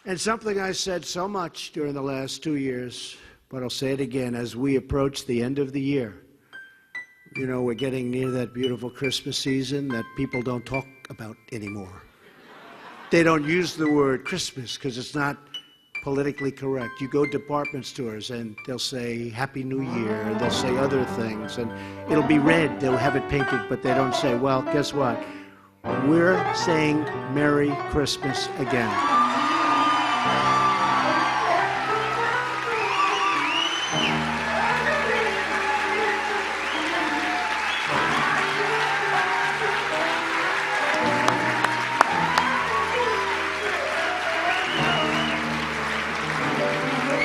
And something I said so much during the last 2 years, but I'll say it again as we approach the end of the year. You know, we're getting near that beautiful Christmas season that people don't talk about anymore. They don't use the word Christmas because it's not politically correct. You go to department stores and they'll say Happy New Year, and they'll say other things, and it'll be red. They'll have it painted, but they don't say, well, guess what? We're saying Merry Christmas again.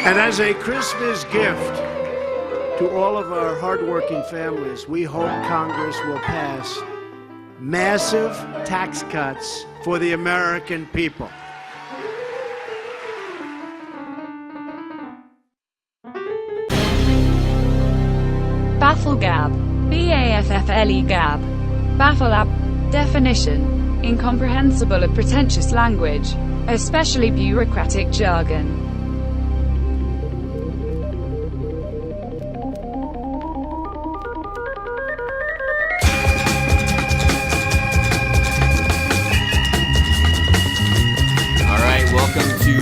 And as a Christmas gift to all of our hardworking families, we hope Congress will pass massive tax cuts for the American people. BAFFLEGAB. B-A-F-F-L-E-GAB. BAFFLEGAB. Definition: incomprehensible or pretentious language, especially bureaucratic jargon.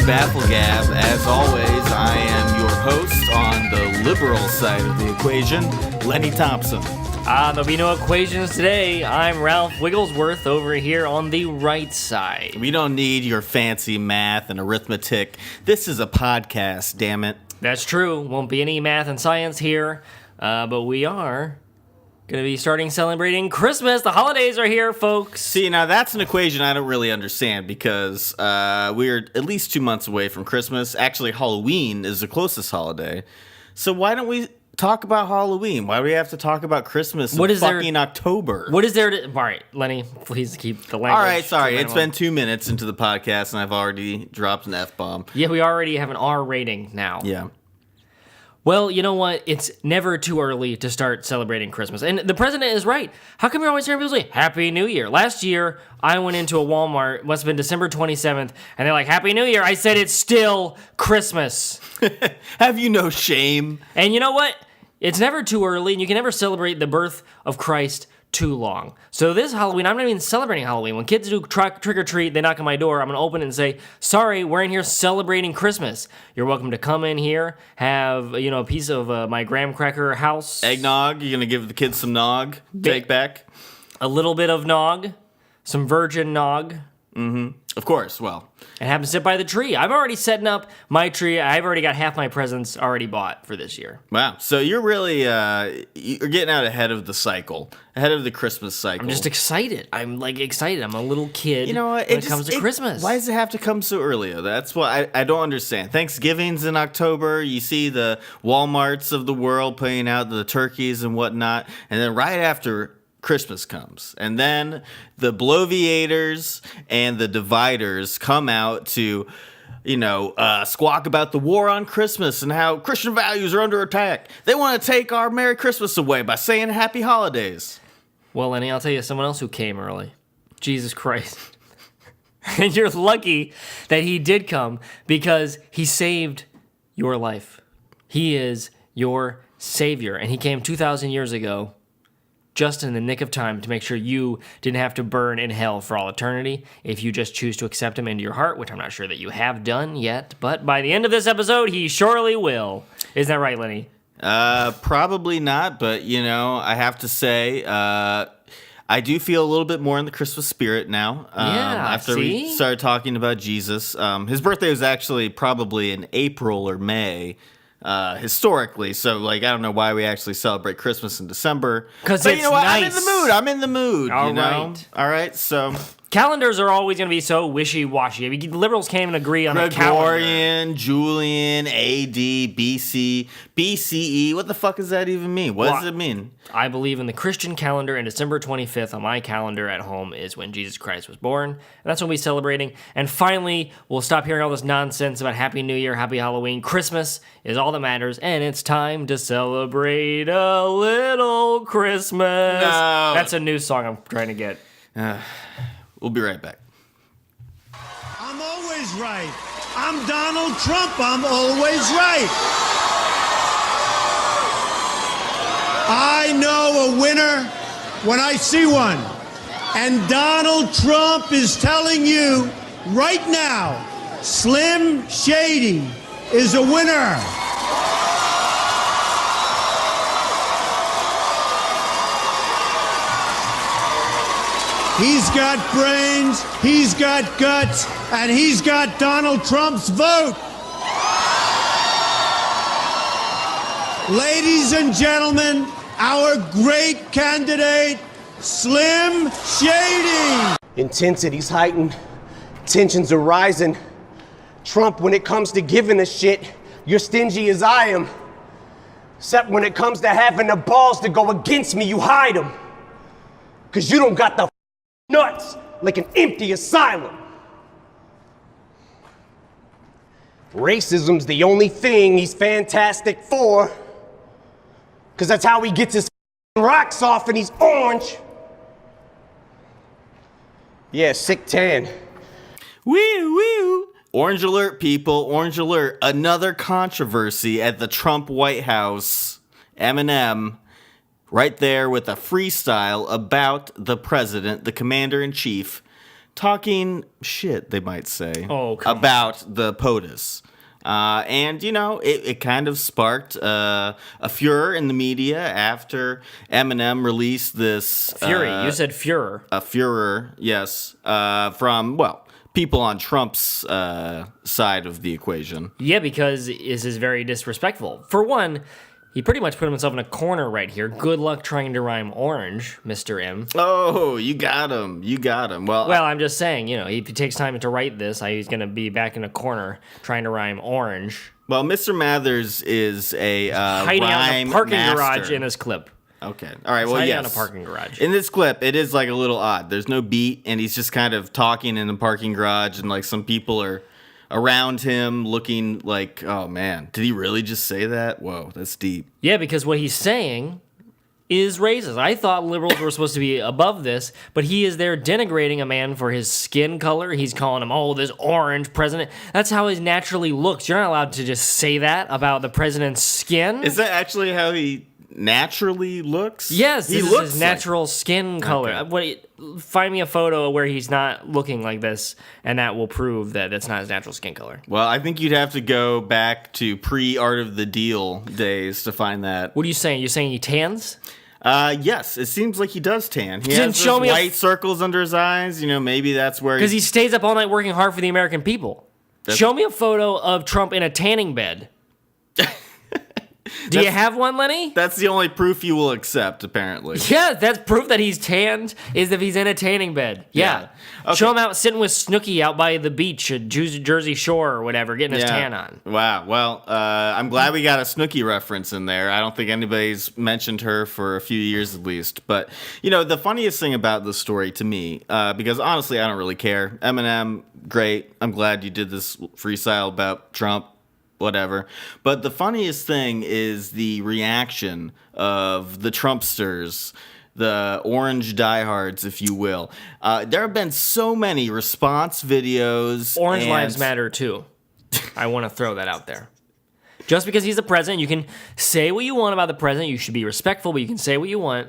BAFFLEGAB. As always, I am your host on the liberal side of the equation, Lenny Thompson. There'll be no equations today. I'm Ralph Wigglesworth over here on the right side. We don't need your fancy math and arithmetic. This is a podcast, damn it. That's true. Won't be any math and science here, but we are going to be starting celebrating Christmas. The holidays are here, folks. See, now that's an equation I don't really understand because we're at least 2 months away from Christmas. Actually, Halloween is the closest holiday. So why don't we talk about Halloween? Why do we have to talk about Christmas in fucking October? What is there to... All right, Lenny, please keep the language. All right, sorry. It's been 2 minutes into the podcast and I've already dropped an F-bomb. Yeah, we already have an R rating now. Yeah. Well, you know what? It's never too early to start celebrating Christmas. And the president is right. How come you're always hearing people say, Happy New Year? Last year, I went into a Walmart, must have been December 27th, and they're like, Happy New Year. I said, it's still Christmas. Have you no shame? And you know what? It's never too early, and you can never celebrate the birth of Christ too long. So this Halloween, I'm not even celebrating Halloween. When kids do trick or treat, they knock on my door, I'm going to open it and say, sorry, we're in here celebrating Christmas. You're welcome to come in here, have, a piece of my graham cracker house. Eggnog, you're going to give the kids some nog, take back? A little bit of nog, some virgin nog. Mm-hmm. Of course, well. And have them sit by the tree. I'm already setting up my tree. I've already got half my presents already bought for this year. Wow. So you're really, you're getting out ahead of the cycle, ahead of the Christmas cycle. I'm just excited. I'm excited. I'm a little kid when it comes to Christmas. Why does it have to come so early? That's what I don't understand. Thanksgiving's in October. You see the Walmarts of the world putting out the turkeys and whatnot. And then right after Christmas comes, and then the bloviators and the dividers come out to, squawk about the war on Christmas and how Christian values are under attack. They want to take our Merry Christmas away by saying Happy Holidays. Well, Lenny, I'll tell you someone else who came early. Jesus Christ. And you're lucky that he did come because he saved your life. He is your Savior, and he came 2,000 years ago just in the nick of time to make sure you didn't have to burn in hell for all eternity if you just choose to accept him into your heart, which I'm not sure that you have done yet, but by the end of this episode, he surely will. Isn't that right, Lenny? Probably not, but, I have to say, I do feel a little bit more in the Christmas spirit now. After we started talking about Jesus. His birthday was actually probably in April or May. Historically, so I don't know why we actually celebrate Christmas in December. Because it's nice. I'm in the mood. All right. All right. So calendars are always going to be so wishy-washy. I mean, the liberals can't even agree on a calendar. Gregorian, Julian, AD, BC, BCE. What the fuck does that even mean? What does it mean? I believe in the Christian calendar, and December 25th on my calendar at home is when Jesus Christ was born. And that's when we're celebrating. And finally, we'll stop hearing all this nonsense about Happy New Year, Happy Halloween. Christmas is all that matters, and it's time to celebrate a little Christmas. No. That's a new song I'm trying to get. We'll be right back. I'm always right. I'm Donald Trump. I'm always right. I know a winner when I see one. And Donald Trump is telling you right now, Slim Shady is a winner. He's got brains, he's got guts, and he's got Donald Trump's vote. Ladies and gentlemen, our great candidate, Slim Shady. Intensity's heightened, tensions are rising. Trump, when it comes to giving a shit, you're stingy as I am. Except when it comes to having the balls to go against me, you hide them. Cause you don't got the nuts like an empty asylum. Racism's the only thing he's fantastic for. Cause that's how he gets his rocks off and he's orange. Yeah, sick tan. Woo woo. Orange alert, people. Orange alert. Another controversy at the Trump White House. Eminem right there with a freestyle about the president, the commander-in-chief, talking shit, they might say, about the POTUS. And, you know, it kind of sparked a furor in the media after Eminem released this... Fury. You said furor. A furor, yes, from, well, people on Trump's side of the equation. Yeah, because this is very disrespectful. For one, he pretty much put himself in a corner right here. Good luck trying to rhyme orange, Mr. M. Oh, you got him. You got him. Well, I'm just saying, you know, if he takes time to write this, he's going to be back in a corner trying to rhyme orange. Well, Mr. Mathers is a hiding out in a parking garage in his clip. Okay. All right. Well, hiding yes. out in a parking garage. In this clip, it is like a little odd. There's no beat, and he's just kind of talking in the parking garage, and like some people are around him looking like, oh man, did he really just say that? Whoa, that's deep. Yeah, because what he's saying is racist. I thought liberals were supposed to be above this, but he is there denigrating a man for his skin color. He's calling him, oh, this orange president. That's how he naturally looks. You're not allowed to just say that about the president's skin. Is that actually how he naturally looks? Yes, he this looks is his natural skin color. Okay. Find me a photo where he's not looking like this, and that will prove that that's not his natural skin color. Well, I think you'd have to go back to pre-Art of the Deal days to find that. What are you saying? You're saying he tans? Yes, it seems like he does tan. He has show those me white circles under his eyes. You know, maybe that's where because he stays up all night working hard for the American people. Show me a photo of Trump in a tanning bed. Do you have one, Lenny? That's the only proof you will accept, apparently. Yeah, that's proof that he's tanned, is if he's in a tanning bed. Yeah. Okay. Show him out sitting with Snooki out by the beach at Jersey Shore or whatever, getting his tan on. Wow. Well, I'm glad we got a Snooki reference in there. I don't think anybody's mentioned her for a few years at least. But, you know, the funniest thing about this story to me, because honestly, I don't really care. Eminem, great. I'm glad you did this freestyle about Trump. Whatever. But the funniest thing is the reaction of the Trumpsters, the orange diehards, if you will. There have been so many response videos. Orange lives matter, too. I want to throw that out there. Just because he's the president, you can say what you want about the president. You should be respectful, but you can say what you want.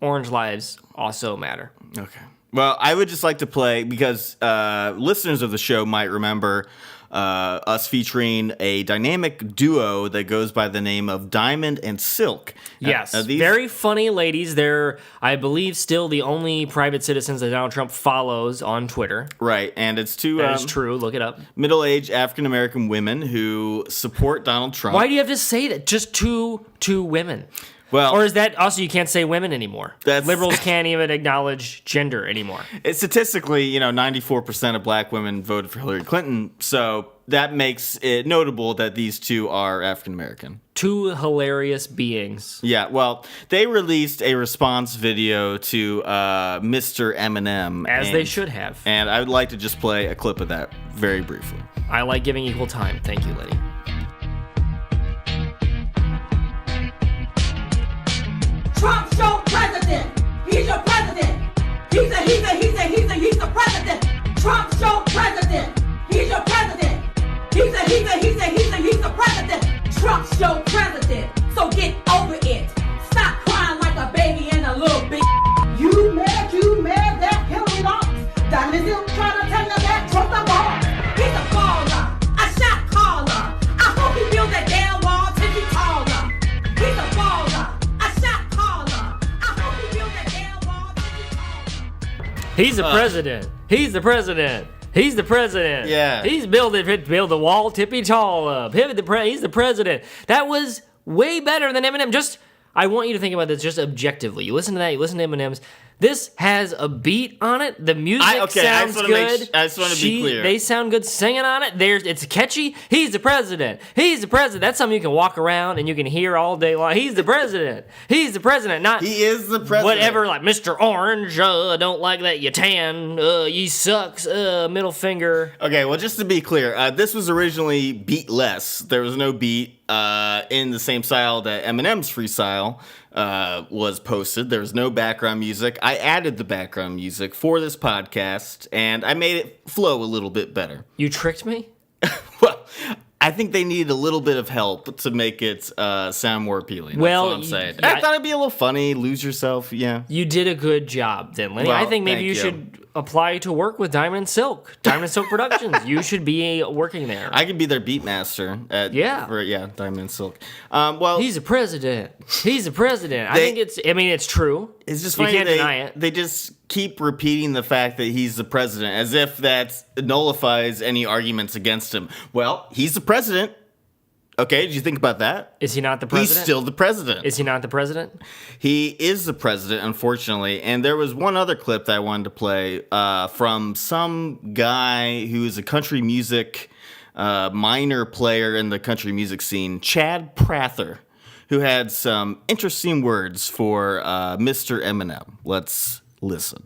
Orange lives also matter. Okay. Well, I would just like to play, because listeners of the show might remember us featuring a dynamic duo that goes by the name of Diamond and Silk. Yes, very funny ladies. They're, I believe, still the only private citizens that Donald Trump follows on Twitter. Right, and it's two that is true. Look it up. Middle-aged African-American women who support Donald Trump. Why do you have to say that? Just two women. Well, or is that also you can't say women anymore? Liberals can't even acknowledge gender anymore. It's statistically, 94% of black women voted for Hillary Clinton, so that makes it notable that these two are African American. Two hilarious beings. Yeah, well, they released a response video to Mr. Eminem. As they should have. And I would like to just play a clip of that very briefly. I like giving equal time. Thank you, Liddy. Trump's your president. He's your president. He's the president. Trump's your president. He's your president. He's the president. He's the president. He's the president. Yeah. He's build the wall tippy tall up. He's the president. That was way better than Eminem. I want you to think about this just objectively. You listen to that. You listen to Eminem's. This has a beat on it. The music sounds good. I just want to be clear. They sound good singing on it. It's catchy. He's the president. He's the president. That's something you can walk around and you can hear all day long. He's the president. He's the president. Not He is the president. whatever, like Mr. Orange. Don't like that. You tan. You sucks. Middle finger. Okay, well, just to be clear, this was originally beatless. There was no beat in the same style that Eminem's freestyle was posted. There was no background music. I added the background music for this podcast, and I made it flow a little bit better. You tricked me? Well, I think they needed a little bit of help to make it sound more appealing. That's Well, all I'm saying. yeah, I thought it'd be a little funny, lose yourself, yeah. You did a good job then, Lenny. Well, I think maybe thank you you. should apply to work with Diamond Silk Productions. You should be working there. I could be their beatmaster at Diamond Silk. Well, He's the president. He's the president. I think it's true. it's just You funny can't deny it. they just keep repeating the fact that he's the president as if that nullifies any arguments against him. Well, he's the president. Okay, did you think about that? Is he not the president? He's still the president. Is he not the president? He is the president, unfortunately. And there was one other clip that I wanted to play from some guy who is a country music minor player in the country music scene, Chad Prather, who had some interesting words for Mr. Eminem. Let's listen.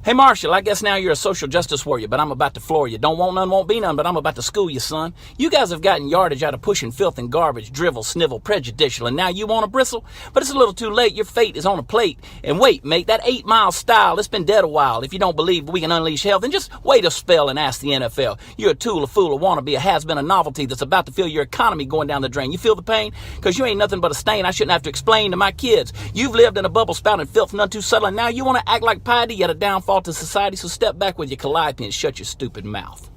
Hey, Marshall, I guess now you're a social justice warrior, but I'm about to floor you. Don't want none, won't be none, but I'm about to school you, son. You guys have gotten yardage out of pushing filth and garbage, drivel, snivel, prejudicial, and now you want to bristle? But it's a little too late. Your fate is on a plate. And wait, mate, that 8 Mile style, it's been dead a while. If you don't believe we can unleash hell, then just wait a spell and ask the NFL. You're a tool, a fool, a wannabe, a has-been, a novelty that's about to feel your economy going down the drain. You feel the pain? Because you ain't nothing but a stain I shouldn't have to explain to my kids. You've lived in a bubble spouting filth none too subtle, and now you want to act like piety yet a downfall to society, so step back with your calliope and shut your stupid mouth.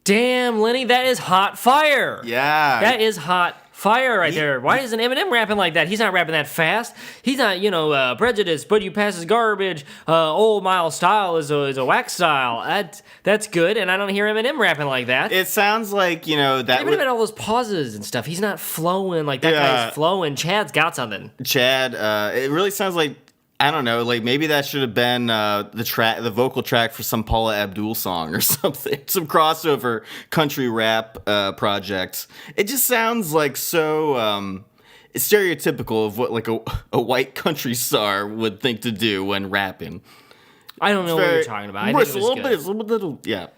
Damn, Lenny, that is hot fire. Yeah. That is hot fire right there. Why isn't Eminem rapping like that? He's not rapping that fast. He's not, prejudice, but you pass as garbage. Old Mile style is a wax style. That's good, and I don't hear Eminem rapping like that. It sounds like, that Even about all those pauses and stuff. He's not flowing like that guy's flowing. Chad's got something. Chad, it really sounds like, I don't know, like maybe that should have been the vocal track for some Paula Abdul song or something, some crossover country rap project. It just sounds like so stereotypical of what like a white country star would think to do when rapping. I don't know what you're talking about. I think it was good. Yeah,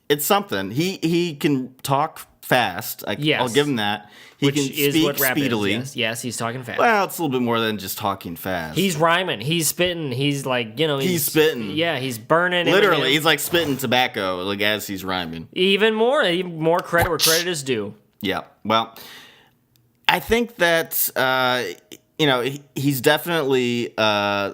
it's something. He can talk fast. Yes. I'll give him that. He Which can is speak what rap speedily. is. Yes, he's talking fast. Well, it's a little bit more than just talking fast. He's rhyming. He's spitting. He's like, He's spitting. Yeah, he's burning. Literally, Eminem. he's like spitting tobacco, like as he's rhyming. Even more credit where credit is due. Yeah. Well, I think that he's definitely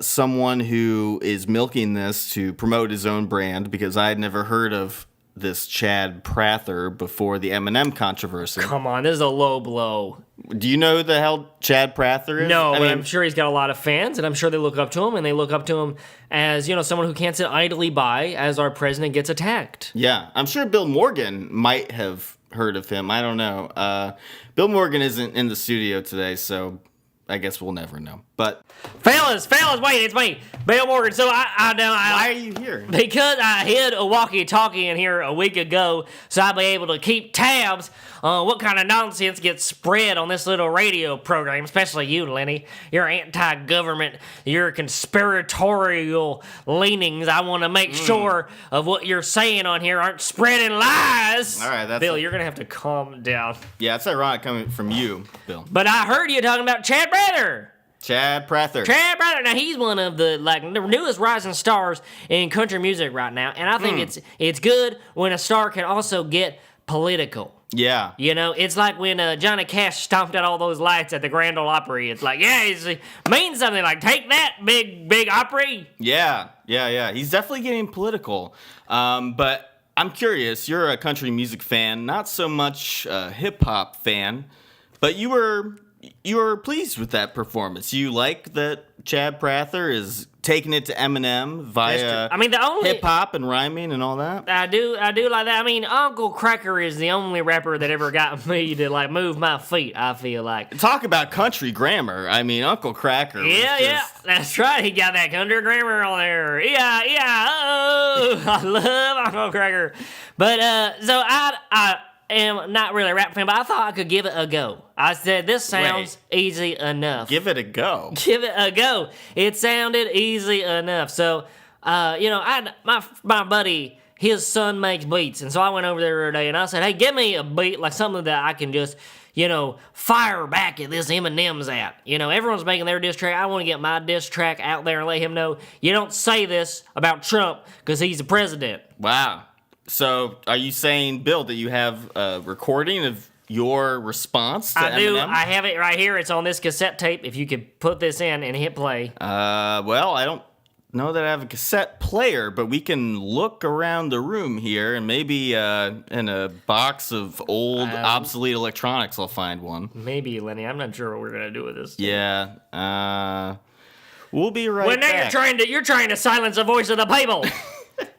someone who is milking this to promote his own brand, because I had never heard of this Chad Prather before the Eminem controversy. Come on, this is a low blow. Do you know who the hell Chad Prather is? No, but I'm sure he's got a lot of fans, and I'm sure they look up to him, and they look up to him as, someone who can't sit idly by as our president gets attacked. Yeah, I'm sure Bill Morgan might have heard of him. I don't know. Bill Morgan isn't in the studio today, so I guess we'll never know. But fellas, wait, it's me, Bill Morgan. So why are you here? Because I hid a walkie-talkie in here a week ago, so I'll be able to keep tabs on what kind of nonsense gets spread on this little radio program, especially you, Lenny. Your anti-government, your conspiratorial leanings. I want to make sure of what you're saying on here aren't spreading lies. All right, Bill, you're going to have to calm down. Yeah, it's ironic coming from you, Bill. But I heard you talking about Chad Prather. Chad Prather. Now he's one of the newest rising stars in country music right now, and I think it's good when a star can also get political. Yeah. It's like when Johnny Cash stomped out all those lights at the Grand Ole Opry. It's like, it means something like, take that, big Opry. Yeah. He's definitely getting political. But I'm curious, you're a country music fan, not so much a hip-hop fan, but you were pleased with that performance. You like that Chad Prather is taking it to Eminem via I mean, the only hip hop and rhyming and all that. I do like that. I mean, Uncle Cracker is the only rapper that ever got me to like move my feet. I feel like. Talk about country grammar. I mean, Uncle Cracker. Yeah, that's right. He got that country grammar on there. Yeah, oh, I love Uncle Cracker. But so I am not really a rap fan, but I thought I could give it a go. I said this sounds easy enough. Give it a go. Give it a go. It sounded easy enough. So, my buddy, his son makes beats, and so I went over there the other day and I said, hey, give me a beat, like something that I can just, fire back at this Eminem's at. Everyone's making their diss track. I want to get my diss track out there and let him know you don't say this about Trump because he's the president. Wow. So, are you saying, Bill, that you have a recording of your response to Eminem? I do. I have it right here. It's on this cassette tape. If you could put this in and hit play. Well, I don't know that I have a cassette player, but we can look around the room here, and maybe in a box of old, obsolete electronics, I'll find one. Maybe, Lenny. I'm not sure what we're gonna do with this. Yeah. We'll be right well, now back. you're trying to silence the voice of the people.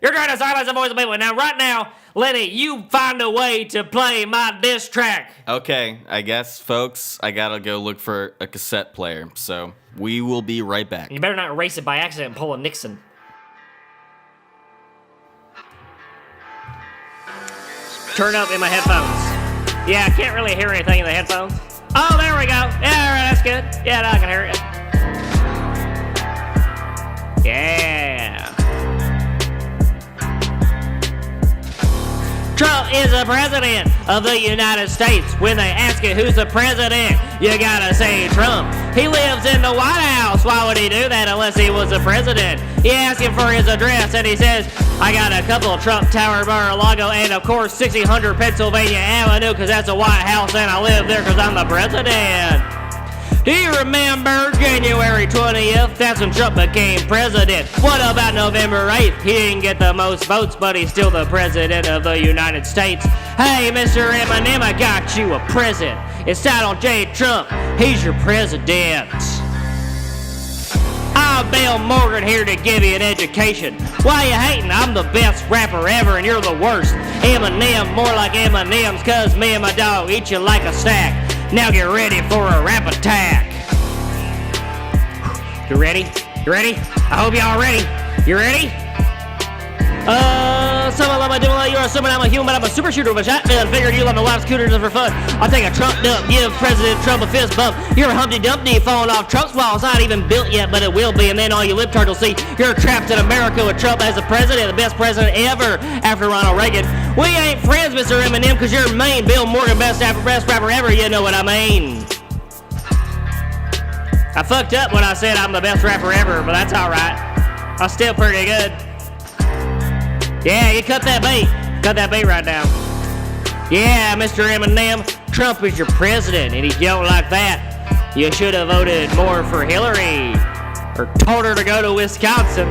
You're trying to silence the voice of the people. Now, right now, Lenny, you find a way to play my diss track. Okay, I guess, folks, I gotta go look for a cassette player, so we will be right back. You better not erase it by accident and pull a Nixon. Turn up in my headphones. Yeah, I can't really hear anything in the headphones. Oh, there we go. Yeah, all right, that's good. Yeah, now I can hear it. Yeah. Trump is the president of the United States. When they ask you who's the president, you gotta say Trump. He lives in the White House. Why would he do that unless he was the president? You ask him for his address and he says, I got a couple of Trump Tower, Mar-a-Lago, and of course 1600 Pennsylvania Avenue, because that's a White House and I live there because I'm the president. Do you remember January 20th? That's when Trump became president. What about November 8th? He didn't get the most votes, but he's still the president of the United States. Hey, Mr. Eminem, I got you a present. It's Donald J. Trump. He's your president. I'm Bill Morgan here to give you an education. Why you hating? I'm the best rapper ever and you're the worst. Eminem, more like M&M's, cause me and my dog eat you like a snack. Now get ready for a rap attack. You ready? You ready? I hope y'all ready. You ready? Someone love my doing like you're assuming I'm a human, but I'm a super shooter with a shotgun. Figured you love my wife's scooter just for fun. I'll take a Trump dump, give President Trump a fist bump. You're a Humpty Dumpty falling off Trump's wall. It's not even built yet, but it will be. And then all you libtards will see you're trapped in America with Trump as the president, the best president ever after Ronald Reagan. We ain't friends, Mr. Eminem, because you're mean. Bill Morgan, best rapper ever, you know what I mean. I fucked up when I said I'm the best rapper ever, but that's alright. I'm still pretty good. Yeah, you cut that bait. Cut that bait right now. Yeah, Mr. Eminem, Trump is your president, and if you don't like that, you should have voted more for Hillary, or told her to go to Wisconsin.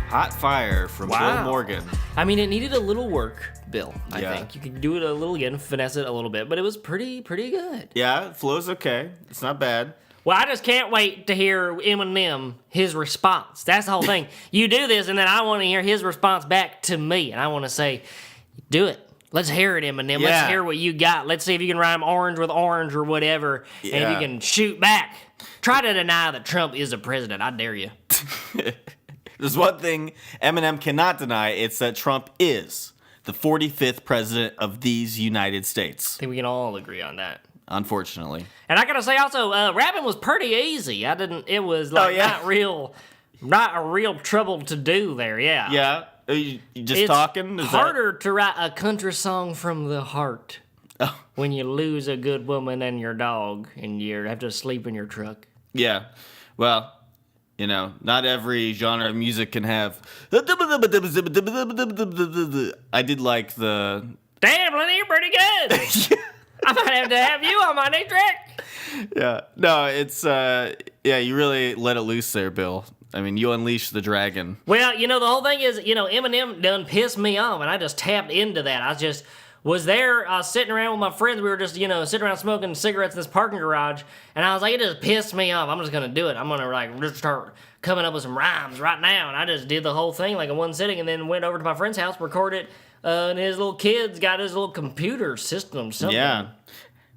Hot fire from Bill Morgan. I mean, it needed a little work, Bill, I think. You could do it a little again, finesse it a little bit, but it was pretty good. Yeah, it flows okay. It's not bad. Well, I just can't wait to hear Eminem, his response. That's the whole thing. You do this, and then I want to hear his response back to me. And I want to say, do it. Let's hear it, Eminem. Yeah. Let's hear what you got. Let's see if you can rhyme orange with orange or whatever. Yeah. And if you can shoot back. Try to deny that Trump is a president. I dare you. There's one thing Eminem cannot deny. It's that Trump is the 45th president of these United States. I think we can all agree on that. Unfortunately. And I gotta say also, rapping was pretty easy. It was like not a real trouble to do there, yeah. Yeah? Are you just It's talking? harder to write a country song from the heart when you lose a good woman and your dog and you have to sleep in your truck. Yeah. Well, not every genre of music can have... I did like the... Damn, Lenny, you're pretty good. I might have to have you on my next track. Yeah. No, it's... you really let it loose there, Bill. I mean, you unleash the dragon. Well, the whole thing is, Eminem done pissed me off, and I just tapped into that. I just was there. I was sitting around with my friends. We were just, sitting around smoking cigarettes in this parking garage. And I was like, it just pissed me off. I'm just going to do it. I'm going to, like, just start coming up with some rhymes right now. And I just did the whole thing, like, in one sitting, and then went over to my friend's house, recorded it. And his little kid's got his little computer system, something. Yeah.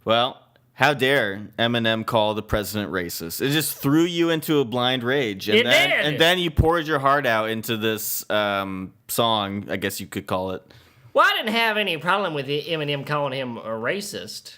Well, how dare Eminem call the president racist? It just threw you into a blind rage. And It did. And then you poured your heart out into this song, I guess you could call it. Well, I didn't have any problem with Eminem calling him a racist.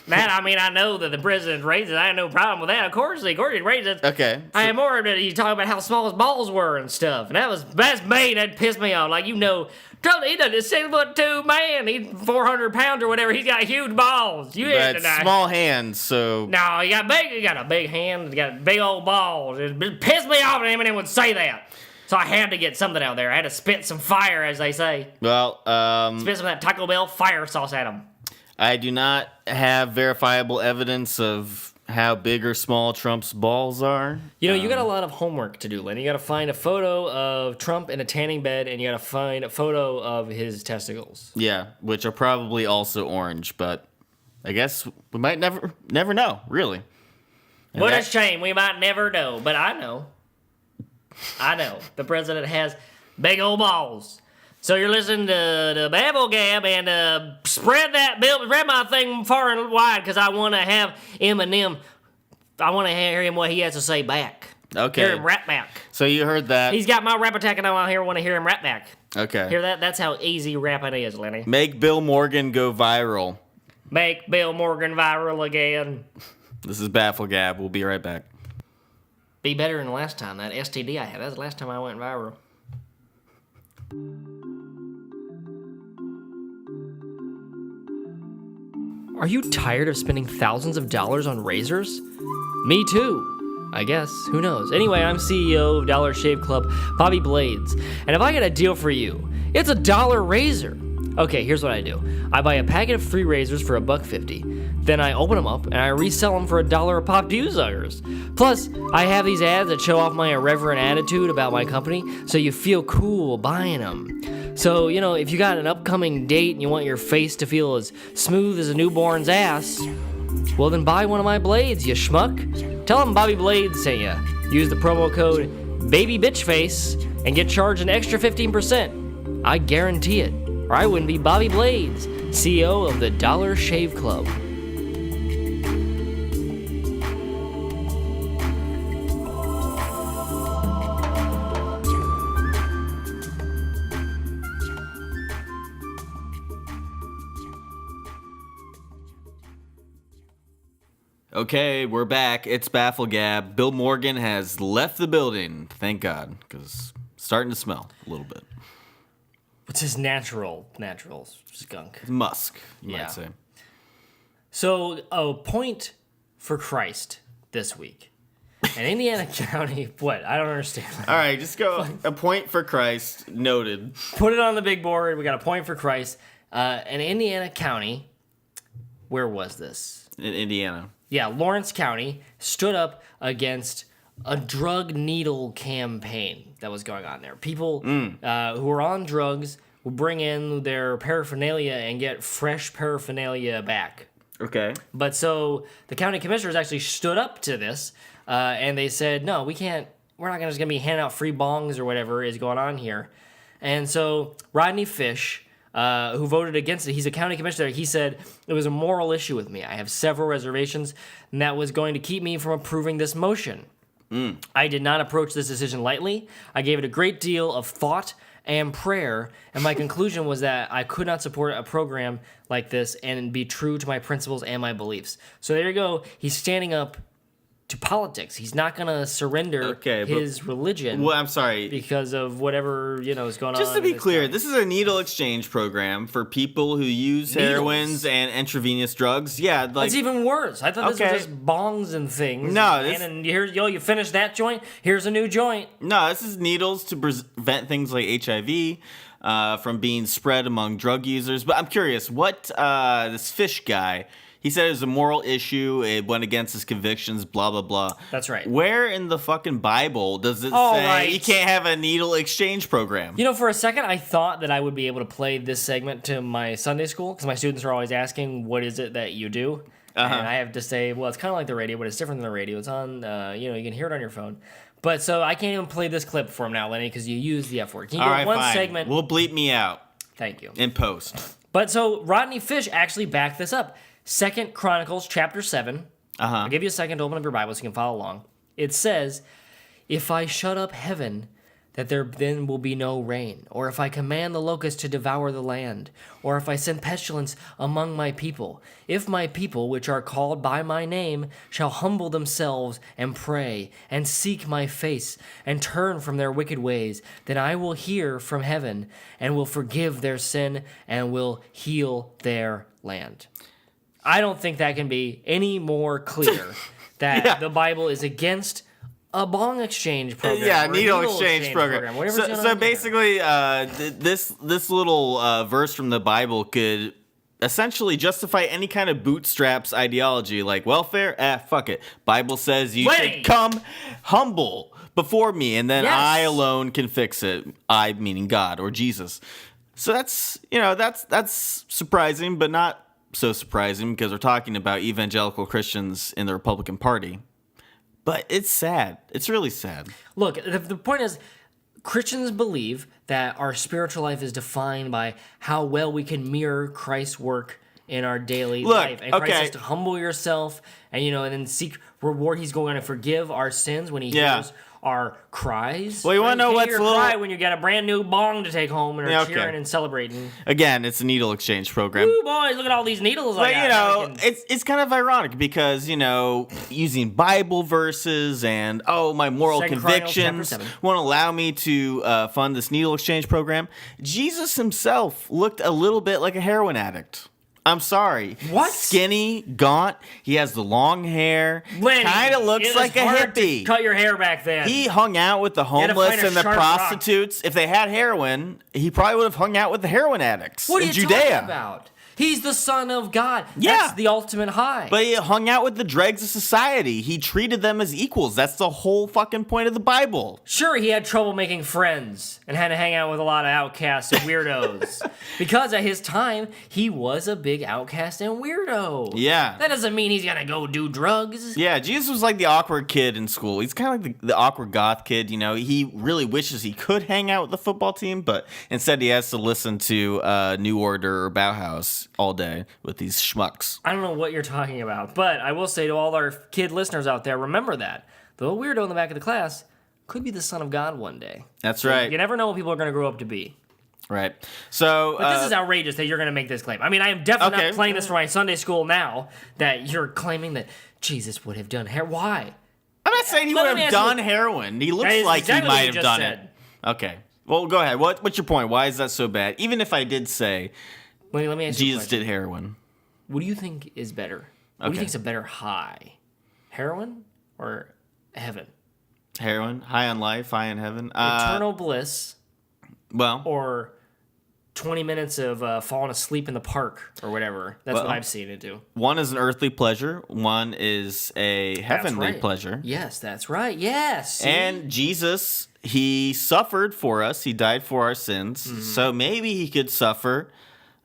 That, I mean, I know that the president's racist. I had no problem with that. Of course he's racist. Okay. I had more that you talk about how small his balls were and stuff. And that's me. That pissed me off. Like, Trump, he does a 6'2" man. He's 400 pounds or whatever. He's got huge balls. You ain't But deny. small hands, so... No, he got a big hand. He got big old balls. It pissed me off that Eminem would say that. So I had to get something out there. I had to spit some fire, as they say. Well, Spit some of that Taco Bell fire sauce at him. I do not have verifiable evidence of how big or small Trump's balls are. You got a lot of homework to do, Lynn. You got to find a photo of Trump in a tanning bed, and you got to find a photo of his testicles. Yeah, which are probably also orange, but I guess we might never know, really. And What a shame. We might never know, but I know. The president has big old balls. So you're listening to BAFFLEGAB, and spread my thing far and wide, because I want to have Eminem. I want to hear him what he has to say back. Okay. Hear him rap back. So you heard that. He's got my rap attack, and I want to hear him rap back. Okay. Hear that? That's how easy rapping is, Lenny. Make Bill Morgan go viral. Make Bill Morgan viral again. This is BAFFLEGAB. We'll be right back. Be better than the last time. That STD I had. That was the last time I went viral. Are you tired of spending thousands of dollars on razors? Me too. I guess. Who knows? Anyway, I'm CEO of Dollar Shave Club, Bobby Blades. And if I got a deal for you, it's a $1 razor. Okay, here's what I do. I buy a packet of 3 razors for $1.50. Then I open them up and I resell them for $1 a pop to you suckers. Plus, I have these ads that show off my irreverent attitude about my company, so you feel cool buying them. So, if you got an upcoming date and you want your face to feel as smooth as a newborn's ass, well then buy one of my blades, you schmuck. Tell them Bobby Blades sent ya. Use the promo code BABYBITCHFACE and get charged an extra 15%. I guarantee it. Or I wouldn't be Bobby Blades, CEO of the Dollar Shave Club. Okay, we're back. It's BAFFLEGAB. Bill Morgan has left the building. Thank God, because it's starting to smell a little bit. What's his natural skunk? Musk, you Yeah. might say. So, a point for Christ this week. In Indiana County, what? I don't understand. All right, just go. A point for Christ, noted. Put it on the big board. We got a point for Christ. In Indiana County, where was this? In Indiana. Yeah, Lawrence County stood up against a drug needle campaign that was going on there. People who were on drugs would bring in their paraphernalia and get fresh paraphernalia back. Okay. But so the county commissioners actually stood up to this, and they said, no, we can't, we're not just going to be handing out free bongs or whatever is going on here. And so Rodney Fish, who voted against it, he's a county commissioner, he said, it was a moral issue with me. I have several reservations, and that was going to keep me from approving this motion. I did not approach this decision lightly. I gave it a great deal of thought and prayer, and my conclusion was that I could not support a program like this and be true to my principles and my beliefs. So there you go. He's standing up to politics. He's not going to surrender his religion. Well, I'm sorry. Because of whatever, is going on. Just to be clear, this is a needle exchange program for people who use heroines and intravenous drugs. Yeah, That's even worse. I thought this was just bongs and things. No, and here's, you finish that joint, here's a new joint. No, this is needles to prevent things like HIV from being spread among drug users. But I'm curious, what this Fish guy, He said it was a moral issue. It went against his convictions, blah, blah, blah. That's right. Where in the fucking Bible does it All say right. you can't have a needle exchange program? You know, for a second, I thought that I would be able to play this segment to my Sunday school because my students are always asking, what is it that you do? And I have to say, well, it's kind of like the radio, but it's different than the radio. It's on, you can hear it on your phone. But so I can't even play this clip for them now, Lenny, because you use the F word. Can you All do right, one fine. segment? We'll bleep me out Thank you. in post. But so Rodney Fish actually backed this up. 2 Chronicles chapter 7. I'll give you a second to open up your Bible so you can follow along. It says, if I shut up heaven, that there then will be no rain, or if I command the locust to devour the land, or if I send pestilence among my people, if my people, which are called by my name, shall humble themselves and pray, and seek my face, and turn from their wicked ways, then I will hear from heaven, and will forgive their sin, and will heal their land. I don't think that can be any more clear that the Bible is against a bong exchange program. Yeah, or a needle exchange program. whatever's going on So here. basically, this little verse from the Bible could essentially justify any kind of bootstraps ideology, like welfare. Fuck it. Bible says you Lenny! should come humble before me, and then Yes. I alone can fix it. I meaning God or Jesus. So that's surprising, but not so surprising because we're talking about evangelical Christians in the Republican Party. But it's sad. It's really sad. Look, the point is, Christians believe that our spiritual life is defined by how well we can mirror Christ's work in our daily life. And Christ says to humble yourself and then seek reward. He's going to forgive our sins when he hears our cries. Well, you want to know what's your a little... cry when you get a brand new bong to take home and are okay. cheering and celebrating. Again, it's a needle exchange program. Woo, boys, look at all these needles But, I got. it's kind of ironic because, using Bible verses and, my moral 2 Chronicles convictions chapter 7. won't allow me to fund this needle exchange program. Jesus himself looked a little bit like a heroin addict. I'm sorry. What? Skinny, gaunt. He has the long hair. Lenny, Kind of looks it like was a hard to hippie. cut your hair back then. He hung out with the had to homeless find a and the sharp rock. prostitutes. If they had heroin, he probably would have hung out with the heroin addicts What are in you Judea. talking about? He's the Son of God. Yeah. That's the ultimate high. But he hung out with the dregs of society. He treated them as equals. That's the whole fucking point of the Bible. Sure, he had trouble making friends and had to hang out with a lot of outcasts and weirdos. Because at his time, he was a big outcast and weirdo. Yeah. That doesn't mean he's gonna go do drugs. Yeah, Jesus was like the awkward kid in school. He's kind of like the awkward goth kid, He really wishes he could hang out with the football team, but instead he has to listen to New Order or Bauhaus all day with these schmucks. I don't know what you're talking about, but I will say to all our kid listeners out there, remember that. The little weirdo in the back of the class could be the Son of God one day. That's right. You never know what people are going to grow up to be. Right. So, But this is outrageous that you're going to make this claim. I mean, I am definitely Okay. not playing this for my Sunday school now, that you're claiming that Jesus would have done hair. Why? I'm not saying he Let would me have ask you- done heroin. He That looks is like exactly he what might you have just done said. it. Okay. Well, go ahead. What's your point? Why is that so bad? Even if I did say Let me ask you a Jesus question. did heroin. What do you think is better? What do Okay. you think is a better high? Heroin or heaven? Heroin, high on life, high in heaven. Eternal bliss Well, or 20 minutes of falling asleep in the park or whatever. That's Well, what I've seen it do. one is an earthly pleasure. One is a heavenly That's right. pleasure. Yes, that's right. Yes. see? And Jesus, he suffered for us. He died for our sins. Mm-hmm. So maybe he could suffer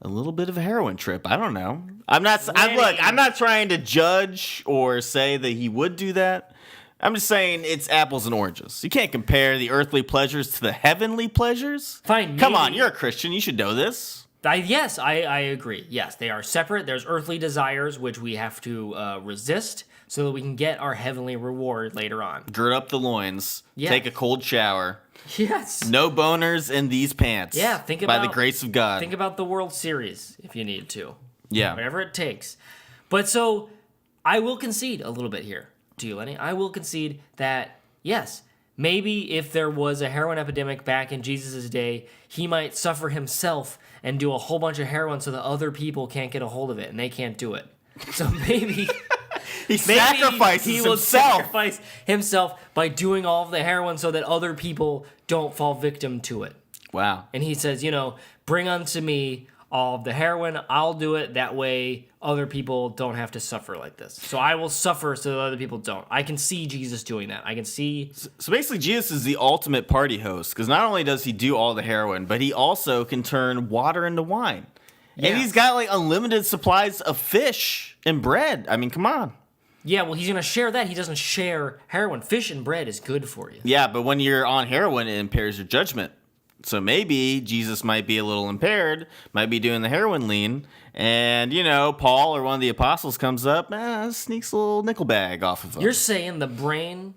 a little bit of a heroin trip. I don't know. I'm not trying to judge or say that he would do that. I'm just saying it's apples and oranges. You can't compare the earthly pleasures to the heavenly pleasures. Fine, Come on, maybe. you're a Christian. You should know this. I agree. Yes, they are separate. There's earthly desires, which we have to resist so that we can get our heavenly reward later on. Gird up the loins. Yeah. Take a cold shower. Yes. No boners in these pants. Yeah, think about by the grace of God. Think about the World Series if you need to. Yeah. Whatever it takes. But so I will concede a little bit here to you, Lenny. I will concede that, yes, maybe if there was a heroin epidemic back in Jesus' day, he might suffer himself and do a whole bunch of heroin so that other people can't get a hold of it and they can't do it. So maybe He sacrifices he will himself. sacrifice himself by doing all of the heroin so that other people don't fall victim to it. Wow. And he says, bring unto me all of the heroin. I'll do it. That way other people don't have to suffer like this. So I will suffer so that other people don't. I can see Jesus doing that. I can see. So basically, Jesus is the ultimate party host because not only does he do all the heroin, but he also can turn water into wine. Yeah. And he's got like unlimited supplies of fish and bread. I mean, come on. Yeah, well, he's going to share that. He doesn't share heroin. Fish and bread is good for you. Yeah, but when you're on heroin, it impairs your judgment. So maybe Jesus might be a little impaired, might be doing the heroin lean, and, Paul or one of the apostles comes up, sneaks a little nickel bag off of him. You're saying the brain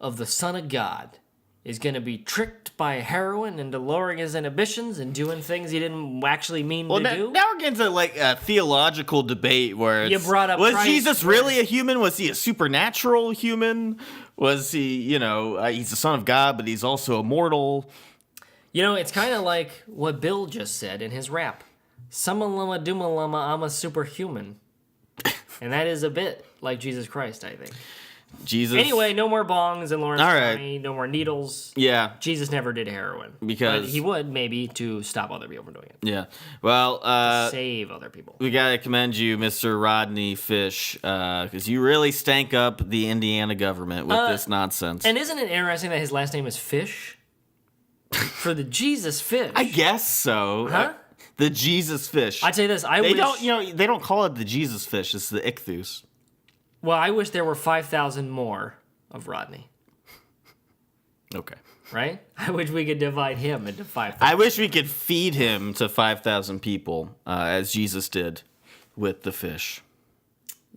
of the Son of God is going to be tricked by heroin into lowering his inhibitions and doing things he didn't actually mean to do? Now we're getting to like a theological debate where You brought up was Christ, Jesus really a human? Was he a supernatural human? Was he, he's the Son of God, but he's also immortal? It's kind of like what Bill just said in his rap. Sumalama dumalama, I'm a superhuman. And that is a bit like Jesus Christ, I think. Jesus. Anyway, no more bongs in Lawrence All right. County, no more needles. Yeah. Jesus never did heroin. Because- But he would, maybe, to stop other people from doing it. Yeah. Well, Save other people. we got to commend you, Mr. Rodney Fish, because you really stank up the Indiana government with this nonsense. And isn't it interesting that his last name is Fish? For the Jesus Fish. I guess so. Huh? The Jesus Fish. I'd say this. They don't, they don't call it the Jesus Fish. It's the ichthus. Well, I wish there were 5,000 more of Rodney. Okay. Right? I wish we could divide him into 5,000. I wish we could feed him to 5,000 people, as Jesus did with the fish.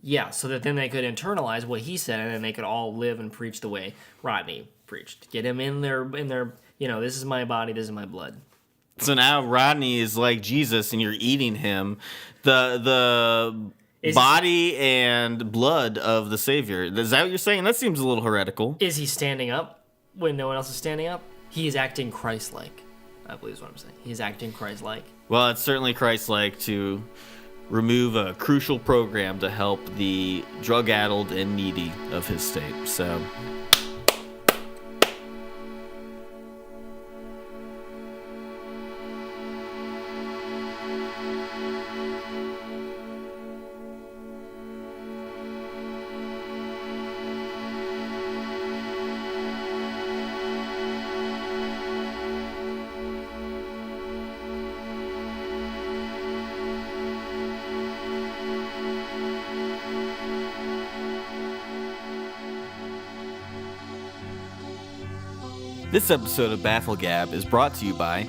Yeah, so that then they could internalize what he said, and then they could all live and preach the way Rodney preached. Get him in their, this is my body, this is my blood. So now Rodney is like Jesus, and you're eating him, the body and blood of the Savior. Is that what you're saying? That seems a little heretical. Is he standing up when no one else is standing up? He is acting Christ-like, I believe is what I'm saying. He's acting Christ-like. Well, it's certainly Christ-like to remove a crucial program to help the drug-addled and needy of his state. So... This episode of BAFFLEGAB is brought to you by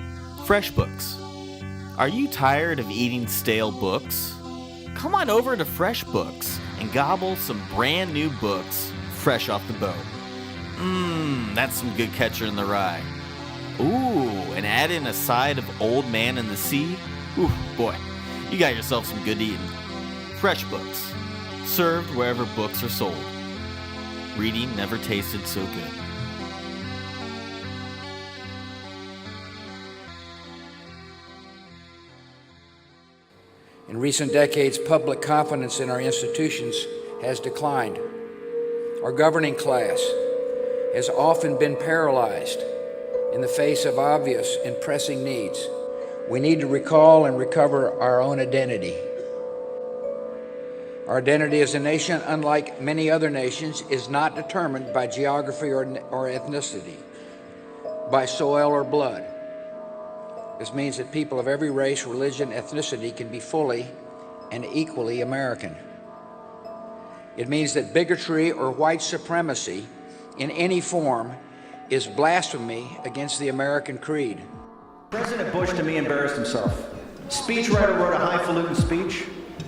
FreshBooks. Are you tired of eating stale books? Come on over to FreshBooks and gobble some brand new books fresh off the boat. That's some good catcher in the rye. Ooh, and add in a side of Old Man in the Sea. Ooh, boy, you got yourself some good eating. FreshBooks, served wherever books are sold. Reading never tasted so good. In recent decades, public confidence in our institutions has declined. Our governing class has often been paralyzed in the face of obvious and pressing needs. We need to recall and recover our own identity. Our identity as a nation, unlike many other nations, is not determined by geography or ethnicity, by soil or blood. This means that people of every race, religion, ethnicity can be fully and equally American. It means that bigotry or white supremacy in any form is blasphemy against the American creed. President Bush, to me, embarrassed himself. Speechwriter wrote a highfalutin speech.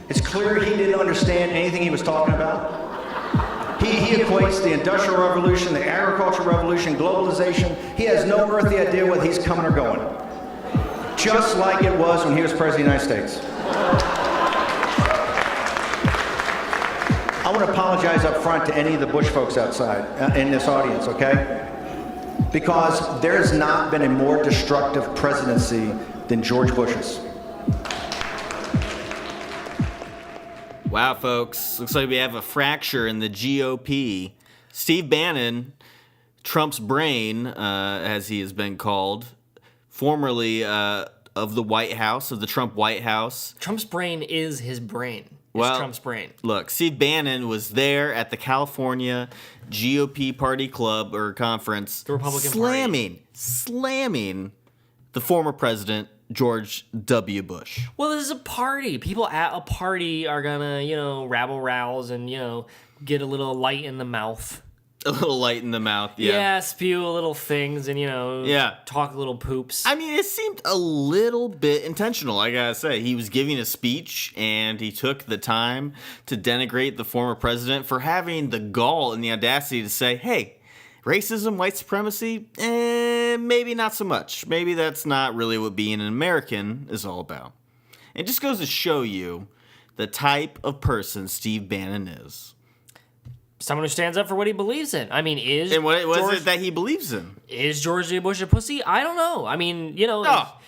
It's clear he didn't understand anything he was talking about. He equates the Industrial Revolution, the Agricultural Revolution, globalization. He has no earthly idea whether he's coming or going. Just like it was when he was President of the United States. I want to apologize up front to any of the Bush folks outside in this audience, okay? Because there's not been a more destructive presidency than George Bush's. Wow, folks. Looks like we have a fracture in the GOP. Steve Bannon, Trump's brain, as he has been called, formerly of the White House, of the Trump White House. Trump's brain is his brain. It's Well, Trump's brain. Look, Steve Bannon was there at the California GOP party club or conference, The Republican Party. slamming the former president, George W. Bush. Well, this is a party. People at a party are gonna, rabble rouse and, get a little light in the mouth. A little light in the mouth, yeah. Yeah, spew a little things and, Yeah. talk little poops. I mean, it seemed a little bit intentional, I gotta say. He was giving a speech, and he took the time to denigrate the former president for having the gall and the audacity to say, hey, racism, white supremacy, maybe not so much. Maybe that's not really what being an American is all about. It just goes to show you the type of person Steve Bannon is. Someone who stands up for what he believes in. I mean, And what is it that he believes in? Is George W. Bush a pussy? I don't know. I mean,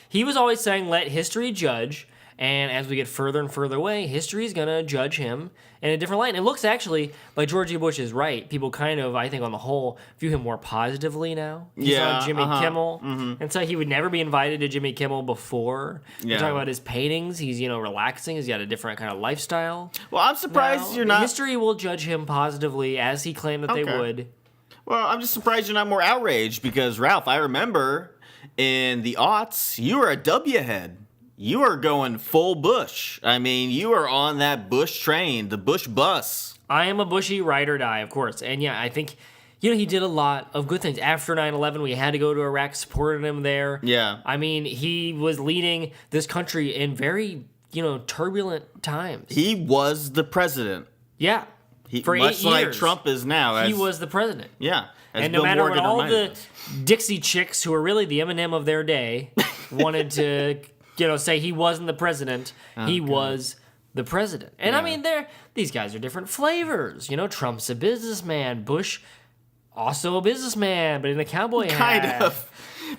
he was always saying, let history judge. And as we get further and further away, history is going to judge him in a different light. And it looks actually like George W. Bush is right. People kind of, I think on the whole, view him more positively now. He's on Jimmy Kimmel. Mm-hmm. And so he would never be invited to Jimmy Kimmel before. Yeah. You're talking about his paintings. He's, relaxing. He's got a different kind of lifestyle. Well, I'm surprised you're not... History will judge him positively as he claimed that they would. Well, I'm just surprised you're not more outraged because, Ralph, I remember in the aughts, you were a W head. You are going full Bush. I mean, you are on that Bush train, the Bush bus. I am a Bushy ride or die, of course. And yeah, I think, he did a lot of good things. After 9/11, we had to go to Iraq, supported him there. Yeah. I mean, he was leading this country in very, turbulent times. He was the president. Yeah. For much 8 like years, Trump is now. he was the president. Yeah. And no matter what all the Dixie chicks, who are really the Eminem of their day, wanted to... say he wasn't the president. He was the president. And I mean, these guys are different flavors. Trump's a businessman. Bush, also a businessman, but in a cowboy hat. Kind of.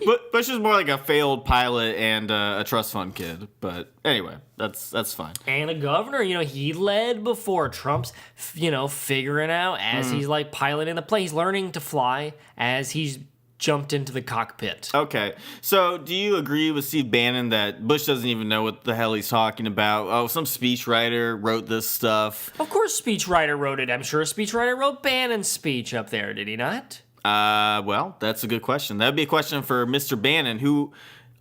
But Bush is more like a failed pilot and a trust fund kid. But anyway, that's fine. And a governor. He led before. Trump's, figuring out as he's like piloting the plane. He's learning to fly as he's jumped into the cockpit. Okay. So do you agree with Steve Bannon that Bush doesn't even know what the hell he's talking about? Oh, some speechwriter wrote this stuff. Of course speechwriter wrote it. I'm sure a speechwriter wrote Bannon's speech up there, did he not? Well, that's a good question. That'd be a question for Mr. Bannon, who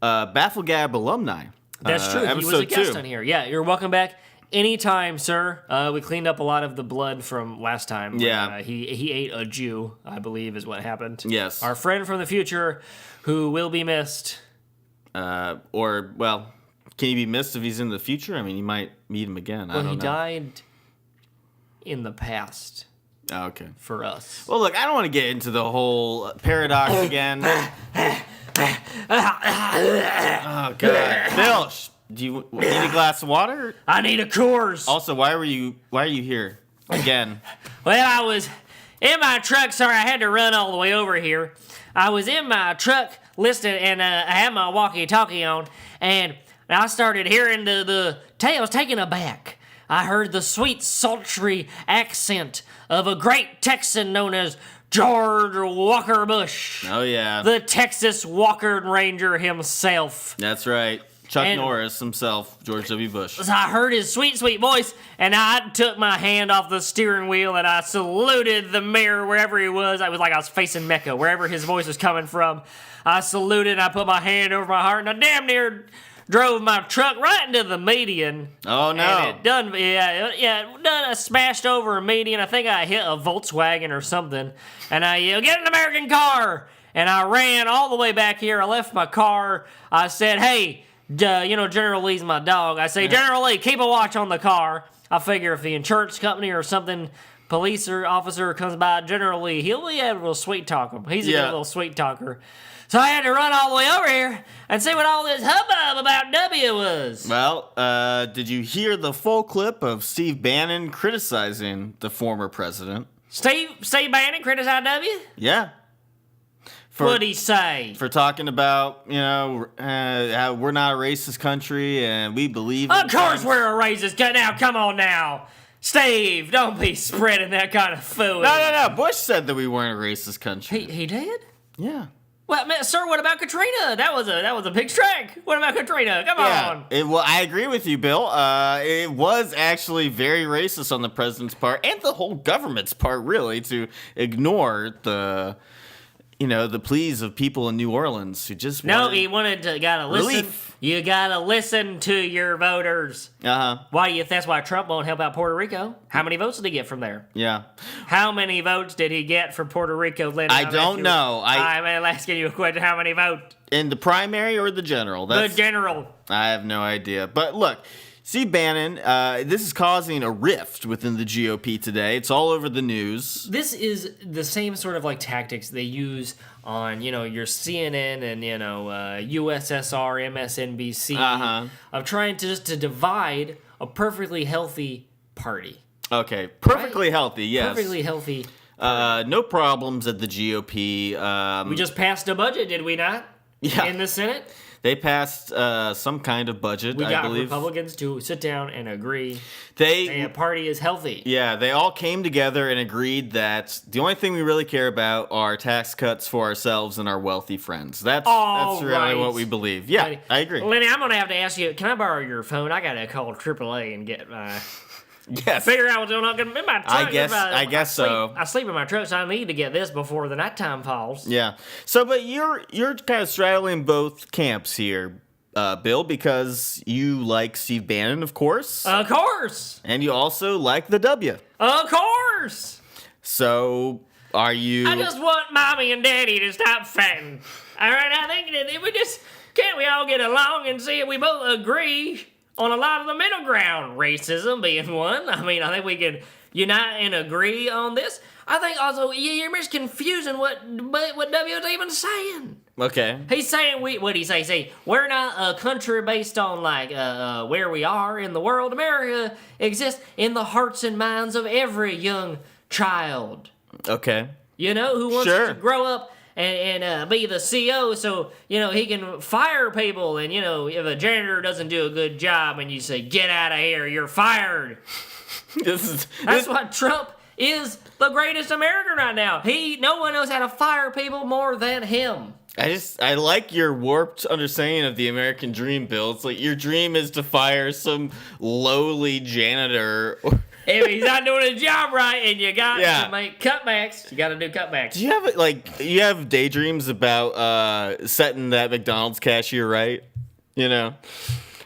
BAFFLEGAB alumni. That's true. He was a guest on here. Yeah, you're welcome back. Anytime, sir. We cleaned up a lot of the blood from last time. Yeah. He ate a Jew, I believe, is what happened. Yes. Our friend from the future, who will be missed. Can he be missed if he's in the future? I mean, you might meet him again. I don't know. He died in the past. Oh, okay. For us. Well, look, I don't want to get into the whole paradox again. Oh, God. Bill, do you need a glass of water? I need a Coors. Also, why are you here again? Well, I was in my truck. Sorry, I had to run all the way over here. I was in my truck listening, and I had my walkie-talkie on, and I started hearing the I was taken aback. I heard the sweet, sultry accent of a great Texan known as George Walker Bush. Oh, yeah. The Texas Walker Ranger himself. That's right. Chuck Norris himself, George W. Bush. So I heard his sweet, sweet voice, and I took my hand off the steering wheel, and I saluted the mayor wherever he was. I was like I was facing Mecca, wherever his voice was coming from. I saluted, and I put my hand over my heart, and I damn near drove my truck right into the median. Oh, no. And it done, I smashed over a median. I think I hit a Volkswagen or something, and I yelled, "Get an American car!" And I ran all the way back here. I left my car. I said, "Hey, General Lee's my dog." I say, "General Lee, keep a watch on the car." I figure if the insurance company or something, police or officer comes by, General Lee, he'll be able to sweet talk him. He's a good little sweet talker. So I had to run all the way over here and see what all this hubbub about W was. Well, did you hear the full clip of Steve Bannon criticizing the former president? Steve Bannon criticized W? Yeah. What'd he say? For talking about, how we're not a racist country and we believe... Of course we're a racist country. Now, come on now. Steve, don't be spreading that kind of food. No. Bush said that we weren't a racist country. He did? Yeah. Well, man, sir, what about Katrina? That was a big strike. What about Katrina? Come on. Well, I agree with you, Bill. It was actually very racist on the president's part and the whole government's part, really, to ignore the pleas of people in New Orleans who just he gotta listen. Relief. You gotta listen to your voters. That's why Trump won't help out Puerto Rico. How many votes did he get from there? Yeah. How many votes did he get from Puerto Rico? Lenny? I don't know. I'm asking you a question. How many votes? In the primary or the general? The general. I have no idea. But look, see, Bannon, this is causing a rift within the GOP today. It's all over the news. This is the same sort of like tactics they use on, your CNN and, USSR, MSNBC, of trying to divide a perfectly healthy party. Okay, perfectly healthy, yes. Perfectly healthy. No problems at the GOP. We just passed a budget, did we not? Yeah. In the Senate? They passed some kind of budget, I believe. We got Republicans to sit down and agree a party is healthy. Yeah, they all came together and agreed that the only thing we really care about are tax cuts for ourselves and our wealthy friends. That's really what we believe. Yeah, Lenny, I agree. Lenny, I'm going to have to ask you, can I borrow your phone? I got to call AAA and get my... Yes. Figure out what's going on in my truck. I guess so. I sleep in my truck, so I need to get this before the nighttime falls. Yeah. So, but you're kind of straddling both camps here, Bill, because you like Steve Bannon, of course. Of course. And you also like the W. Of course. So, are you... I just want mommy and daddy to stop fighting. All right, I think that can't we all get along and see if we both agree on a lot of the middle ground, racism being one. I mean, I think we can unite and agree on this. I think also you're misconfusing what W's even saying. Okay. He's saying what did he say? Say we're not a country based on like where we are in the world. America exists in the hearts and minds of every young child. Okay. Who wants to grow up and be the CO so, he can fire people. And, if a janitor doesn't do a good job and you say, get out of here, you're fired. That's what Trump is the greatest American right now. No one knows how to fire people more than him. I like your warped understanding of the American dream, Bill. It's like your dream is to fire some lowly janitor. If he's not doing his job right, and you got to make cutbacks, you got to do cutbacks. Do you have daydreams about setting that McDonald's cashier right?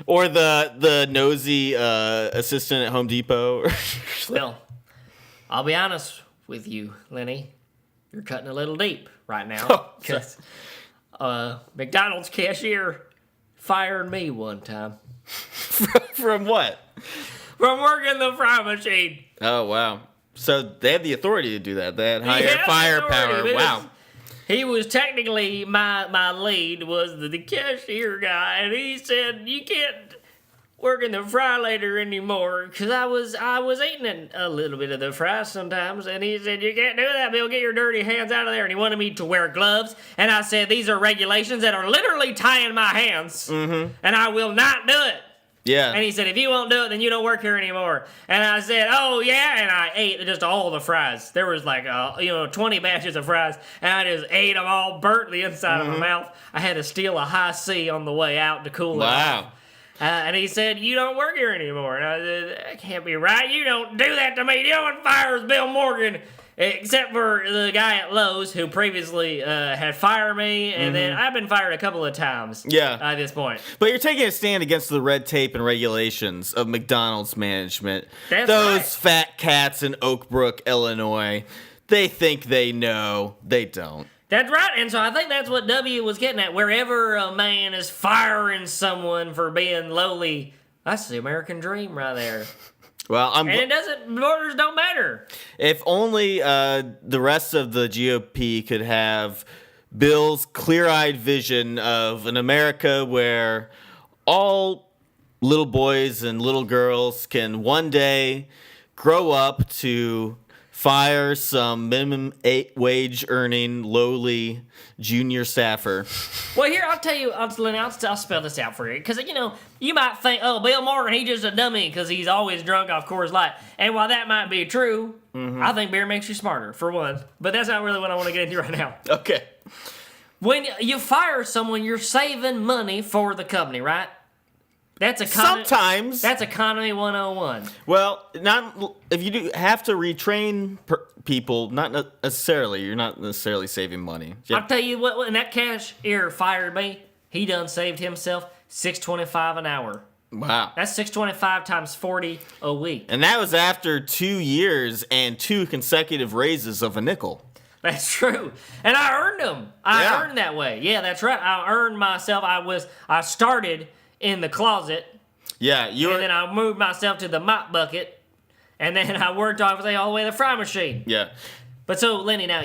Or the nosy assistant at Home Depot? Well, I'll be honest with you, Lenny. You're cutting a little deep right now. Because McDonald's cashier fired me one time. From what? From working the fry machine. Oh, wow. So they had the authority to do that. They had higher firepower. Wow. He was technically, my lead was the cashier guy, and he said, you can't work in the fry later anymore, because I was eating a little bit of the fries sometimes, and he said, you can't do that, Bill, get your dirty hands out of there, and he wanted me to wear gloves, and I said, these are regulations that are literally tying my hands, and I will not do it. Yeah. And he said, if you won't do it, then you don't work here anymore. And I said, oh, yeah. And I ate just all the fries. There was like, 20 batches of fries. And I just ate them all, burnt the inside of my mouth. I had to steal a high C on the way out to cool it off. Wow. And he said, you don't work here anymore. And I said, that can't be right. You don't do that to me. No one fires Bill Morgan. Except for the guy at Lowe's who previously had fired me, and then I've been fired a couple of times. Yeah. At this point. But you're taking a stand against the red tape and regulations of McDonald's management. That's Those right. fat cats in Oak Brook, Illinois. They think they know. They don't. That's right, and so I think that's what W was getting at. Wherever a man is firing someone for being lowly, that's the American dream right there. Well, borders don't matter. If only the rest of the GOP could have Bill's clear-eyed vision of an America where all little boys and little girls can one day grow up to fire some minimum wage earning lowly junior staffer. Well, here, I'll tell you, I'll spell this out for you. Because, you might think, oh, Bill Morgan, he's just a dummy because he's always drunk off Coors Light. And while that might be true, I think beer makes you smarter, for one. But that's not really what I want to get into right now. Okay. When you fire someone, you're saving money for the company, right? That's Sometimes. That's economy 101. Well, not if you do have to retrain people, not necessarily. You're not necessarily saving money. I'll tell you what, when that cashier fired me, he done saved himself $6.25 an hour. Wow. That's $6.25 times 40 a week. And that was after 2 years and 2 consecutive raises of a nickel. That's true. And I earned them. I earned that way. Yeah, that's right. I earned myself. I started in the closet. Yeah, and then I moved myself to the mop bucket. And then I worked all the way to the fry machine. Yeah. But so, Lenny, now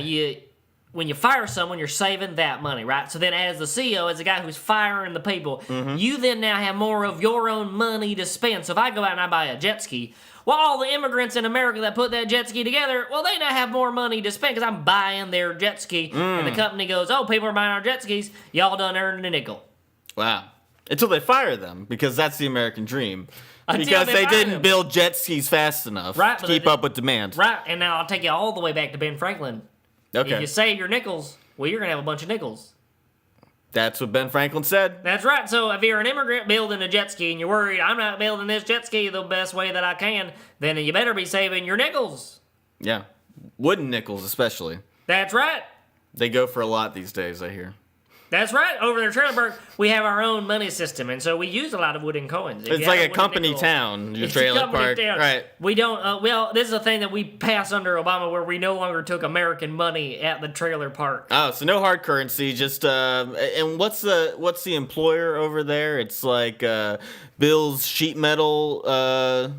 when you fire someone, you're saving that money, right? So then as the CEO, as the guy who's firing the people, you then now have more of your own money to spend. So if I go out and I buy a jet ski, well, all the immigrants in America that put that jet ski together, well, they now have more money to spend because I'm buying their jet ski. And the company goes, oh, people are buying our jet skis. Y'all done earned a nickel. Wow. Until they fire them, because that's the American dream. Until Because they didn't them. build jet skis fast enough Right, to keep up with demand. Right, and now I'll take you all the way back to Ben Franklin. Okay. If you save your nickels, well, you're going to have a bunch of nickels. That's what Ben Franklin said. That's right. So if you're an immigrant building a jet ski and you're worried, I'm not building this jet ski the best way that I can, then you better be saving your nickels. Yeah. Wooden nickels, especially. That's right. They go for a lot these days, I hear. That's right. Over there in Trailer Park, we have our own money system, and so we use a lot of wooden coins. If It's you like have a wooden company nickel, town, your it's a trailer company park. town. Right. We don't, well, this is a thing that we passed under Obama where we no longer took American money at the trailer park. Oh, so no hard currency, just and what's the employer over there? It's like Bill's sheet metal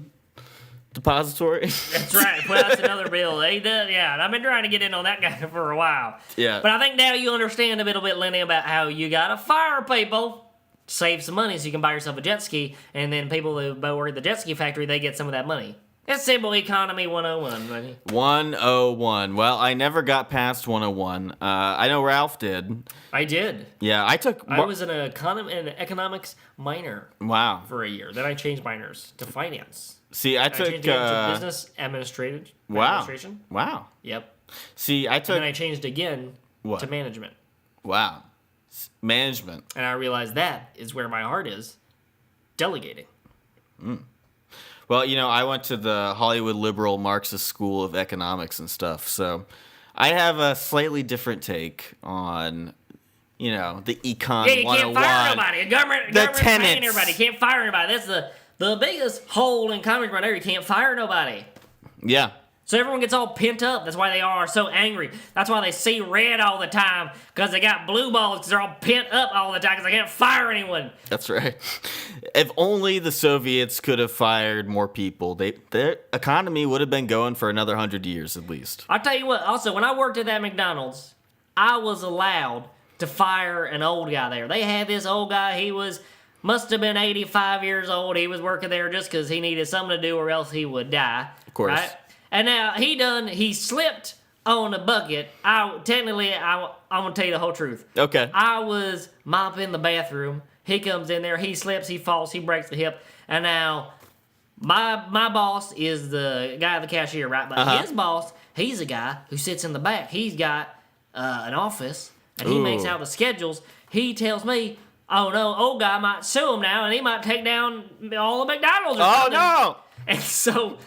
depository. That's right. Well, that's another bill. He does, yeah. And I've been trying to get in on that guy for a while. Yeah. But I think now you understand a little bit, Lenny, about how you gotta fire people, save some money so you can buy yourself a jet ski, and then people who work at the jet ski factory, they get some of that money. It's simple economy 101, Lenny. 101. Well, I never got past 101. I know Ralph did. I did. Yeah, I took. I was an economics minor Wow. for a year. Then I changed minors to finance. See, I took. changed again to business administration. Wow. Yep. See, I And took. then I changed again What? to management. Wow. Management. And I realized that is where my heart is. Delegating. Well, I went to the Hollywood Liberal Marxist School of Economics and stuff, so I have a slightly different take on, the econ 101. Yeah, you can't fire nobody. Government's paying tenets. everybody. You can't fire anybody. That's the biggest hole in comics right there. You can't fire nobody. Yeah. So everyone gets all pent up. That's why they are so angry. That's why they see red all the time, because they got blue balls, because they're all pent up all the time, because they can't fire anyone. That's right. If only the Soviets could have fired more people, their economy would have been going for another 100 years at least. I'll tell you what, also, when I worked at that McDonald's, I was allowed to fire an old guy there. They had this old guy, must have been 85 years old. He was working there just because he needed something to do or else he would die. Of course. Right? And now he slipped on the bucket. I'm going to tell you the whole truth. Okay. I was mopping the bathroom. He comes in there, he slips, he falls, he breaks the hip. And now my boss is the guy at the cashier, right? But his boss, he's a guy who sits in the back. He's got an office, and he makes out the schedules. He tells me, oh no, old guy might sue him now, and he might take down all the McDonald's or something. Oh no! And so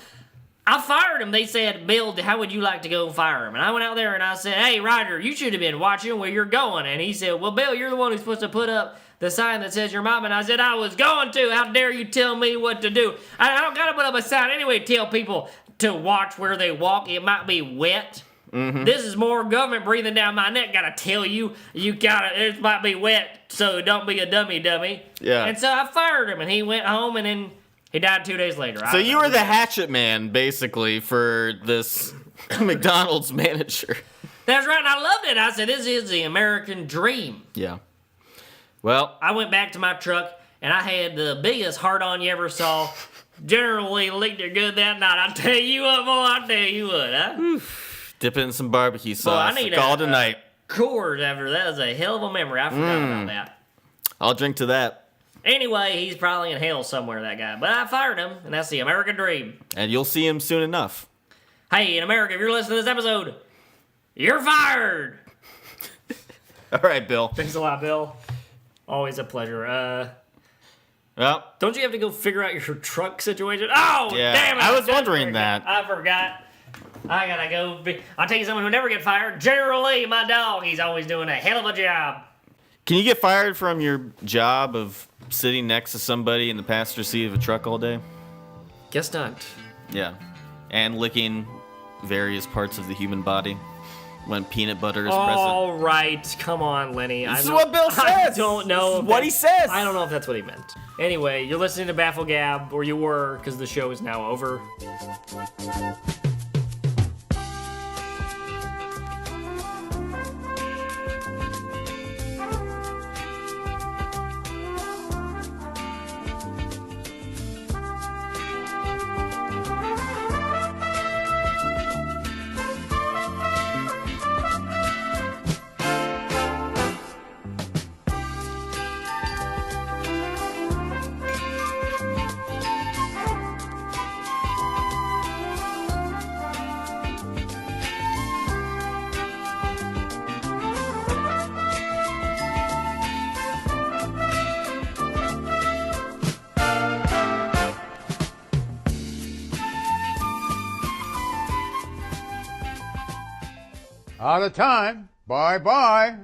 I fired him. They said, Bill, how would you like to go and fire him? And I went out there and I said, hey, Roger, you should have been watching where you're going. And he said, well, Bill, you're the one who's supposed to put up the sign that says your mom. And I said, I was going to. How dare you tell me what to do? I don't got to put up a sign anyway to tell people to watch where they walk. It might be wet. Mm-hmm. This is more government breathing down my neck. Gotta tell you, it might be wet, so don't be a dummy. Yeah. And so I fired him, and he went home, and then he died 2 days later. So you were the hatchet man, basically, for this McDonald's manager. That's right, and I loved it. I said, this is the American dream. Yeah. Well, I went back to my truck, and I had the biggest heart-on you ever saw. Generally licked it good that night. I tell you what, huh? dip it in some barbecue sauce. I need Call it a night. Coors after that. Was a hell of a memory. I forgot about that. I'll drink to that. Anyway, he's probably in hell somewhere, that guy. But I fired him, and that's the American dream. And you'll see him soon enough. Hey, in America, if you're listening to this episode, you're fired! All right, Bill. Thanks a lot, Bill. Always a pleasure. Well, Don't you have to go figure out your truck situation? Oh, yeah, damn it. I was wondering that. I forgot. I gotta go. I'll tell you someone who never gets fired. General Lee, my dog. He's always doing a hell of a job. Can you get fired from your job of sitting next to somebody in the passenger seat of a truck all day? Guess not. Yeah. And licking various parts of the human body when peanut butter is present. All right, come on, Lenny. This is what Bill says. I don't know. This is what he says. I don't know if that's what he meant. Anyway, you're listening to BAFFLEGAB, or you were, because the show is now over. Out of time. Bye-bye.